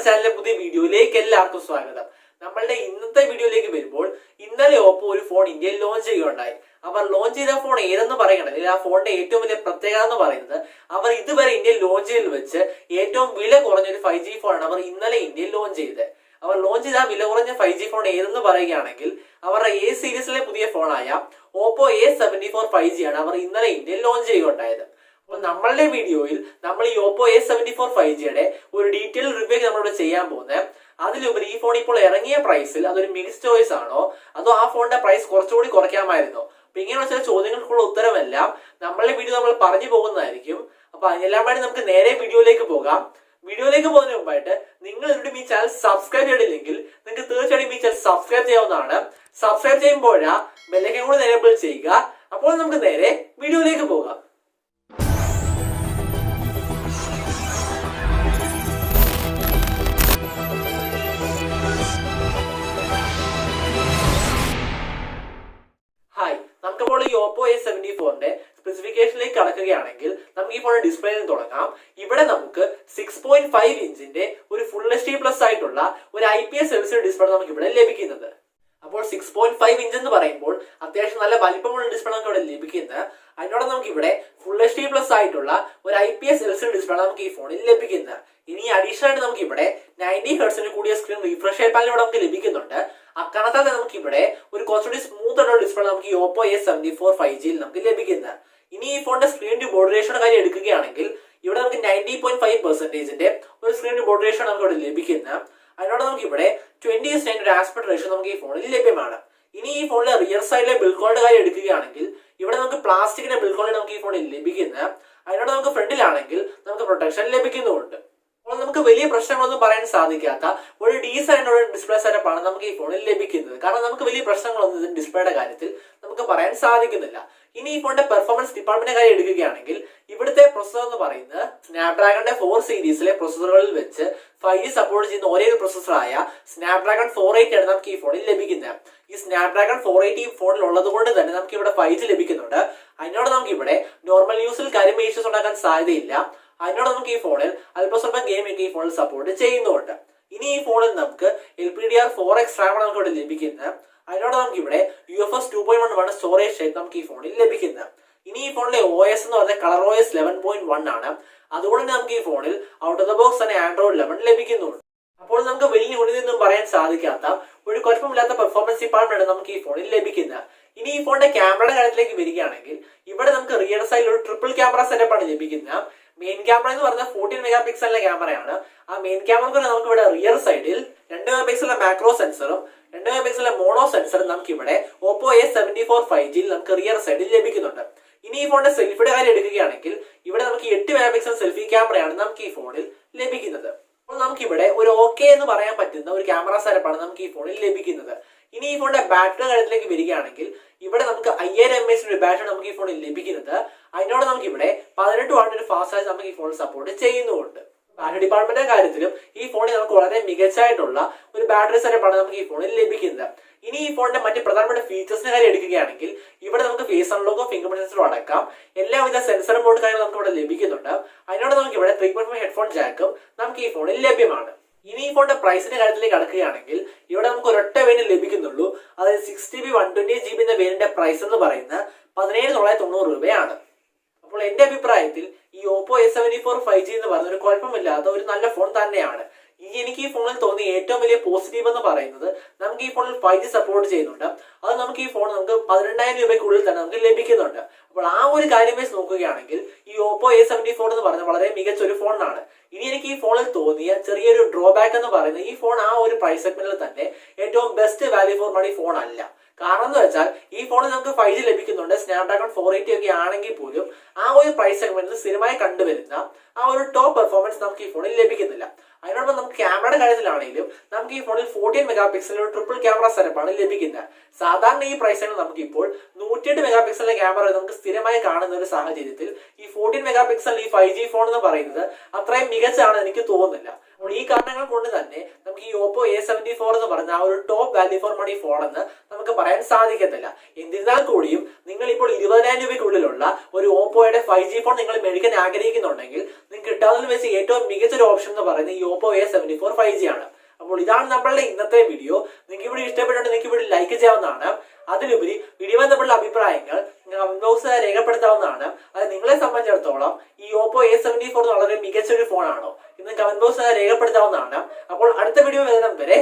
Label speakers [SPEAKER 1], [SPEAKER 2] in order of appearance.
[SPEAKER 1] ചാനലിലെ പുതിയ വീഡിയോയിലേക്ക് എല്ലാവർക്കും സ്വാഗതം. നമ്മളുടെ ഇന്നത്തെ വീഡിയോയിലേക്ക് വരുമ്പോൾ ഇന്നലെ ഓപ്പോ ഒരു ഫോൺ ഇന്ത്യയിൽ ലോഞ്ച് ചെയ്യുകയുണ്ടായി. അവർ ലോഞ്ച് ചെയ്ത ഫോൺ ഏതെന്ന് പറയണമെങ്കിൽ ആ ഫോണിന്റെ ഏറ്റവും വലിയ പ്രത്യേകത എന്ന് പറയുന്നത് അവർ ഇതുവരെ ഇന്ത്യയിൽ ലോഞ്ച് ചെയ്തതിൽ വെച്ച് ഏറ്റവും വില കുറഞ്ഞൊരു 5G ഫോണാണ് അവർ ഇന്നലെ ഇന്ത്യയിൽ ലോഞ്ച് ചെയ്തത്. അവർ ലോഞ്ച് ചെയ്ത വില കുറഞ്ഞ 5G ഫോൺ ഏതെന്ന് പറയുകയാണെങ്കിൽ അവരുടെ എ സീരീസിലെ പുതിയ ഫോണായ ഓപ്പോ A74 5G ആണ് അവർ ഇന്നലെ ഇന്ത്യയിൽ ലോഞ്ച് ചെയ്യുകയുണ്ടായത്. അപ്പോൾ നമ്മളുടെ വീഡിയോയിൽ നമ്മൾ ഈ ഓപ്പോ A74 5Gയുടെ ഒരു ഡീറ്റെയിൽ റിവ്യൂ നമ്മളിവിടെ ചെയ്യാൻ പോകുന്നത്. അതിലുപരി ഈ ഫോൺ ഇപ്പോൾ ഇറങ്ങിയ പ്രൈസിൽ അതൊരു മിക്സ് ചോയ്സ് ആണോ അതോ ആ ഫോണിന്റെ പ്രൈസ് കുറച്ചുകൂടി കുറയ്ക്കാമായിരുന്നോ? അപ്പൊ ഇങ്ങനെയുള്ള ചില ചോദ്യങ്ങൾക്കുള്ള ഉത്തരമെല്ലാം നമ്മളുടെ വീഡിയോ നമ്മൾ പറഞ്ഞു പോകുന്നതായിരിക്കും. അപ്പൊ അതിനെല്ലാം വേണ്ടി നമുക്ക് നേരെ വീഡിയോയിലേക്ക് പോകാം. വീഡിയോയിലേക്ക് പോകുന്നതിന് മുമ്പായിട്ട് നിങ്ങൾ ഈ ചാനൽ സബ്സ്ക്രൈബ് ചെയ്തില്ലെങ്കിൽ നിങ്ങൾക്ക് തീർച്ചയായിട്ടും ഈ ചാനൽ സബ്സ്ക്രൈബ് ചെയ്യാവുന്നതാണ്. സബ്സ്ക്രൈബ് ചെയ്യുമ്പോഴാ ബെല്ലൈക്കൺ കൂടി എനേബിൾ ചെയ്യുക. അപ്പോൾ നമുക്ക് നേരെ വീഡിയോയിലേക്ക് പോകാം. നമുക്കിപ്പോൾ ഈ ഓപ്പോ A74ന്റെ സ്പെസിഫിക്കേഷനിലേക്ക് കടക്കുകയാണെങ്കിൽ നമുക്ക് ഈ ഫോണിന്റെ ഡിസ്പ്ലേയിൽ തുടങ്ങാം. ഇവിടെ നമുക്ക് 6.5 ഇഞ്ചിന്റെ ഒരു ഫുൾ HD+ ആയിട്ടുള്ള ഒരു IPS LCD ഡിസ്പ്ലേ നമുക്ക് ഇവിടെ ലഭിക്കുന്നത്. അപ്പോൾ 6.5 ഇഞ്ച് എന്ന് പറയുമ്പോൾ അത്യാവശ്യം നല്ല വലിപ്പമുള്ള ഡിസ്പ്ലേ നമുക്ക് ഇവിടെ ലഭിക്കുന്നത്. അതിനോട് നമുക്ക് ഇവിടെ ഫുൾ HD+ ആയിട്ടുള്ള ഒരു IPS LCD ഡിസ്പ്ലേ നമുക്ക് ഈ ഫോണിൽ ലഭിക്കുന്നത്. ഇനി അഡീഷണൽ ആയിട്ട് നമുക്ക് ഇവിടെ 90 ഹെർട്സിന് കൂടിയ സ്ക്രീൻ റിഫ്രഷ് പാനൽ ഇവിടെ നമുക്ക് ലഭിക്കുന്നുണ്ട്. അക്കാരണത്താൽ നമുക്ക് ഇവിടെ ഒരു കുറച്ചുകൂടി സ്മൂത്ത് ആയിട്ടുള്ള ഡിസ്പ്ലേ നമുക്ക് ഈ ഓപ്പോ A74 5G നമുക്ക് ലഭിക്കുന്നത്. ഇനി ഈ ഫോണിന്റെ സ്ക്രീൻ ടു ബോർഡ് റേഷ്യോയുടെ കാര്യം എടുക്കുകയാണെങ്കിൽ ഇവിടെ നമുക്ക് 90.5% ഒരു സ്ക്രീൻ ടു ബോർഡ് റേഷ്യോ നമുക്ക് ഇവിടെ ലഭിക്കുന്നത്. അതിനോട് നമുക്ക് ഇവിടെ 20:9 ഒരു ആസ്പെക്ട് റേഷ്യോ നമുക്ക് ഈ ഫോണിൽ ലഭ്യമാണ്. ഇനി ഈ ഫോണിലെ റിയർ സൈഡിലെ ബിൽഡ് ക്വാളിറ്റി കാര്യം എടുക്കുകയാണെങ്കിൽ ഇവിടെ നമുക്ക് പ്ലാസ്റ്റിക്കിന്റെ ബിൽഡ് ക്വാളിറ്റി നമുക്ക് ഈ ഫോണിൽ ലഭിക്കുന്നത്. അതിനോട് നമുക്ക് ഫ്രണ്ടിലാണെങ്കിൽ നമുക്ക് പ്രൊട്ടക്ഷൻ ലഭിക്കുന്നുമുണ്ട്. അപ്പോൾ നമുക്ക് വലിയ പ്രശ്നങ്ങളൊന്നും പറയാൻ സാധിക്കാത്ത ഒരു ഡീസന്റ് ആയിട്ടുള്ള ഡിസ്പ്ലേ സെറ്റപ്പാണ് നമുക്ക് ഈ ഫോണിൽ ലഭിക്കുന്നത്. കാരണം നമുക്ക് വലിയ പ്രശ്നങ്ങളൊന്നും ഇതിന്റെ ഡിസ്പ്ലേയുടെ കാര്യത്തിൽ നമുക്ക് പറയാൻ സാധിക്കുന്നില്ല. ഇനി ഈ ഫോണിന്റെ പെർഫോമൻസ് ഡിപ്പാർട്ട്മെന്റ് കാര്യം എടുക്കുകയാണെങ്കിൽ ഇവിടുത്തെ പ്രൊസസർ എന്ന് പറയുന്നത് സ്നാപ്ഡ്രാഗണിന്റെ 4 സീരീസിലെ പ്രൊസസറുകളിൽ വെച്ച് 5G സപ്പോർട്ട് ചെയ്യുന്ന ഒരേ ഒരു പ്രൊസസറായ സ്നാപ്ഡ്രാഗൺ 480 ആണ് നമുക്ക് ഈ ഫോണിൽ ലഭിക്കുന്നത്. ഈ സ്നാപ്ഡ്രാഗൺ 480 ഫോണിൽ ഉള്ളത് കൊണ്ട് തന്നെ നമുക്ക് ഇവിടെ 5G ലഭിക്കുന്നുണ്ട്. അതിനോട് നമുക്ക് ഇവിടെ നോർമൽ യൂസിൽ കാര്യമായ ഇഷ്യൂസ് ഉണ്ടാക്കാൻ സാധ്യതയില്ല. അതിനോട് നമുക്ക് ഈ ഫോണിൽ അല്പസ്വല്പം ഗെയിമിംഗ് ഈ ഫോണിൽ സപ്പോർട്ട് ചെയ്യുന്നുണ്ട്. ഇനി ഈ ഫോണിൽ നമുക്ക് LPDDR4X റാം നമുക്ക് ഇവിടെ ലഭിക്കുന്നത്. അതിനോട് നമുക്ക് ഇവിടെ UFS 2.1 സ്റ്റോറേജ് നമുക്ക് ഈ ഫോണിൽ ലഭിക്കുന്നത്. ഇനി ഈ ഫോണിലെ OS എന്ന് പറഞ്ഞാൽ കളർ OS 11.1 ആണ്. അതുകൊണ്ട് നമുക്ക് ഈ ഫോണിൽ ഔട്ട് ഓഫ് ദ ബോക്സ് തന്നെ Android 11 ലഭിക്കുന്നുണ്ട്. അപ്പോൾ നമുക്ക് വലിയ ഗുണിതൊന്നും പറയാൻ സാധിക്കാത്ത ഒരു കുഴപ്പമില്ലാത്ത പെർഫോമൻസ് ഡിപ്പാർട്ട്മെന്റ് നമുക്ക് ഈ ഫോണിൽ ലഭിക്കുന്നത്. ഇനി ഈ ഫോണിന്റെ ക്യാമറയുടെ കാര്യത്തിലേക്ക് വരികയാണെങ്കിൽ ഇവിടെ നമുക്ക് റിയർ സൈഡിൽ ഒരു ട്രിപ്പിൾ ക്യാമറ സെറ്റപ്പാണ് ലഭിക്കുന്നത്. മെയിൻ ക്യാമറ എന്ന് പറഞ്ഞാൽ 14 മെഗാ പിക്സലിന്റെ ക്യാമറയാണ്. ആ മെയിൻ ക്യാമറ നമുക്ക് ഇവിടെ റിയർ സൈഡിൽ 2 മെഗാ പിക്സലിന്റെ മാക്രോ സെൻസറും 2 മെഗാ പിക്സലിന്റെ മോണോ സെൻസറും നമുക്ക് ഇവിടെ ഓപ്പോ A74 5G നമുക്ക് റിയർ സൈഡിൽ ലഭിക്കുന്നുണ്ട്. ഇനി ഈ ഫോണിന്റെ സെൽഫിയുടെ കാര്യം എടുക്കുകയാണെങ്കിൽ ഇവിടെ നമുക്ക് 8 മെഗാ പിക്സൽ സെൽഫി ക്യാമറയാണ് നമുക്ക് ഈ ഫോണിൽ ലഭിക്കുന്നത്. അപ്പോൾ നമുക്ക് ഇവിടെ ഒരു ഓക്കെ എന്ന് പറയാൻ പറ്റുന്ന ഒരു ക്യാമറ സെറ്റപ്പാണ് നമുക്ക് ഈ ഫോണിൽ ലഭിക്കുന്നത്. ഇനി ഈ ഫോണിന്റെ ബാറ്ററി കാര്യത്തിലേക്ക് വരികയാണെങ്കിൽ ഇവിടെ നമുക്ക് 5000 mAh ഒരു ബാറ്ററി നമുക്ക് ഈ ഫോണിൽ ലഭിക്കുന്നത്. അതിനോട് നമുക്ക് ഇവിടെ 18 വാട്ട് ഒരു ഫാസ്റ്റ് ചാർജ് നമുക്ക് ഈ ഫോണിൽ സപ്പോർട്ട് ചെയ്യുന്നുണ്ട്. ബാറ്ററി ഡിപ്പാർട്ട്മെന്റിന്റെ കാര്യത്തിലും ഈ ഫോണിൽ നമുക്ക് വളരെ മികച്ചായിട്ടുള്ള ഒരു ബാറ്ററി സെറ്റപ്പാണ് നമുക്ക് ഈ ഫോണിൽ ലഭിക്കുന്നത്. ഇനി ഈ ഫോണിന്റെ മറ്റ് പ്രധാനപ്പെട്ട ഫീച്ചേഴ്സിന്റെ കാര്യം എടുക്കുകയാണെങ്കിൽ ഇവിടെ നമുക്ക് ഫേസ് അൺലോക്കോ ഫിംഗർ പ്രിന്റ് സെൻസറും അടക്കാം എല്ലാവിധ സെൻസർ ബോർഡ് കാര്യങ്ങളും നമുക്ക് ഇവിടെ ലഭിക്കുന്നുണ്ട്. അതിനോട് നമുക്ക് ഇവിടെ 3.5 ഹെഡ്ഫോൺ ജാക്കും നമുക്ക് ഈ ഫോണിൽ ലഭ്യമാണ്. ഇനി ഈ ഫോണിന്റെ പ്രൈസിന്റെ കാര്യത്തിലേക്ക് കടക്കുകയാണെങ്കിൽ ഇവിടെ നമുക്ക് ഒരൊറ്റ വേരിയന്റ് ലഭിക്കുന്നുള്ളൂ. അതായത് 6GB 128GB എന്ന വേരിയന്റിന്റെ പ്രൈസ് എന്ന് പറയുന്നത് 17,990 രൂപയാണ്. അപ്പോൾ എന്റെ അഭിപ്രായത്തിൽ ഈ ഓപ്പോ A74 5G എന്ന് പറയുന്ന ഒരു കുഴപ്പമില്ലാത്ത ഒരു നല്ല ഫോൺ തന്നെയാണ്. എനിക്ക് ഈ ഫോണിൽ തോന്നിയ ഏറ്റവും വലിയ പോസിറ്റീവ് എന്ന് പറയുന്നത് നമുക്ക് ഈ ഫോണിൽ 5G സപ്പോർട്ട് ചെയ്യുന്നുണ്ട്. അത് നമുക്ക് ഈ ഫോൺ നമുക്ക് 12,000 രൂപയ്ക്കുള്ളിൽ തന്നെ നമുക്ക് ലഭിക്കുന്നുണ്ട്. അപ്പോൾ ആ ഒരു കാര്യം വെച്ച് നോക്കുകയാണെങ്കിൽ ഈ ഓപ്പോ A74 എന്ന് പറയുന്നത് വളരെ മികച്ച ഒരു ഫോണാണ്. ഇനി എനിക്ക് ഈ ഫോണിൽ തോന്നിയ ചെറിയൊരു ഡ്രോബാക്ക് എന്ന് പറയുന്നത് ഈ ഫോൺ ആ ഒരു പ്രൈസ് സെഗ്മെന്റിൽ തന്നെ ഏറ്റവും best value for money phone അല്ല. കാരണം എന്ന് വെച്ചാൽ ഈ ഫോണിൽ നമുക്ക് 5G ലഭിക്കുന്നുണ്ട്. സ്നാപ്ഡ്രാഗൺ 480 ഒക്കെ ആണെങ്കിൽ പോലും ആ ഒരു പ്രൈസ് സെഗ്മെന്റിൽ സ്ഥിരമായി കണ്ടുവരുന്ന ആ ഒരു ടോപ്പ് പെർഫോമൻസ് നമുക്ക് ഈ ഫോണിൽ ലഭിക്കുന്നില്ല. അതിനോടൊപ്പം നമുക്ക് ക്യാമറയുടെ കാര്യത്തിലാണെങ്കിലും നമുക്ക് ഈ ഫോണിൽ 14 മെഗാ പിക്സലിന്റെ ട്രിപ്പിൾ ക്യാമറ സെറ്റപ്പാണ് ലഭിക്കുന്നത്. സാധാരണ ഈ പ്രൈസിൽ നമുക്ക് ഇപ്പോൾ 108 മെഗാ പിക്സലിന്റെ ക്യാമറ നമുക്ക് സ്ഥിരമായി കാണുന്ന ഒരു സാഹചര്യത്തിൽ ഈ 14 മെഗാ പിക്സൽ ഈ 5G ഫോൺ എന്ന് പറയുന്നത് അത്രയും മികച്ചാണെന്ന് എനിക്ക് തോന്നുന്നില്ല. അപ്പോൾ ഈ കാരണങ്ങൾ കൊണ്ട് തന്നെ നമുക്ക് ഈ Oppo A74 എന്ന് പറയുന്ന ആ ഒരു top value for money phone എന്ന് നമുക്ക് പറയാൻ സാധിക്കത്തില്ല. എന്നിരുന്നാൽ കൂടിയും നിങ്ങൾ ഇപ്പോൾ 20,000 രൂപയ്ക്കുള്ളിലുള്ള ഒരു ഓപ്പോയുടെ 5G ഫോൺ നിങ്ങൾ മേടിക്കാൻ ആഗ്രഹിക്കുന്നുണ്ടെങ്കിൽ നിങ്ങൾക്ക് കിട്ടാവുന്നതിൽ വെച്ച് ഏറ്റവും മികച്ചൊരു ഓപ്ഷൻ എന്ന് പറയുന്നത് ഈ Oppo A74 5G ആണ്. അപ്പോൾ ഇതാണ് നമ്മളുടെ ഇന്നത്തെ വീഡിയോ. നിങ്ങൾക്ക് ഇവിടെ ഇഷ്ടപ്പെട്ടുണ്ടെങ്കിൽ നിങ്ങൾക്ക് ഇവിടെ ലൈക്ക് ചെയ്യാവുന്നതാണ്. അതിലുപരി വീഡിയോ നമ്മളുടെ അഭിപ്രായങ്ങൾ കമന്റ് ബോക്സിൽ രേഖപ്പെടുത്താവുന്നതാണ്. അത് നിങ്ങളെ സംബന്ധിച്ചിടത്തോളം ഈ Oppo A74 വളരെ മികച്ചൊരു ഫോണാണോ എന്ന് കമന്റ് ബോക്സിൽ രേഖപ്പെടുത്താവുന്നതാണ്. അപ്പോൾ അടുത്ത വീഡിയോ വരുന്നത് വരെ